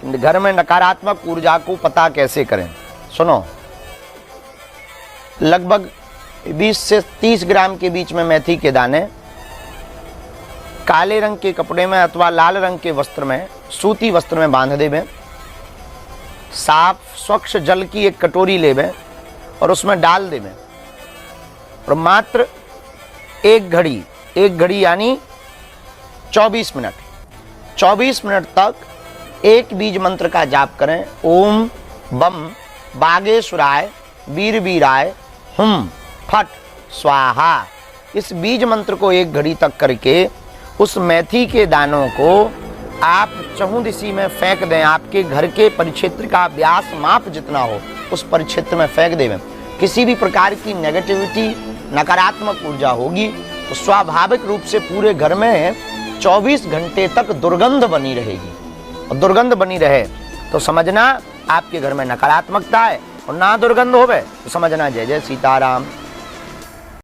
घर में नकारात्मक ऊर्जा को पता कैसे करें? सुनो, लगभग 20 से 30 ग्राम के बीच में मेथी के दाने काले रंग के कपड़े में अथवा लाल रंग के वस्त्र में, सूती वस्त्र में बांध देवें। साफ स्वच्छ जल की एक कटोरी लेवें और उसमें डाल देवें और मात्र एक घड़ी यानी 24 मिनट तक एक बीज मंत्र का जाप करें। ओम बम बागेश्वराय वीर वीराय हुम फट स्वाहा। इस बीज मंत्र को एक घड़ी तक करके उस मेथी के दानों को आप चहुंदिशी में फेंक दें। आपके घर के परिक्षेत्र का व्यास माप जितना हो उस परिक्षेत्र में फेंक दें। किसी भी प्रकार की नेगेटिविटी, नकारात्मक ऊर्जा होगी तो स्वाभाविक रूप से पूरे घर में 24 घंटे तक दुर्गंध बनी रहेगी। और दुर्गंध बनी रहे तो समझना आपके घर में नकारात्मकता है, और ना दुर्गंध होवे तो समझना जय जय सीताराम।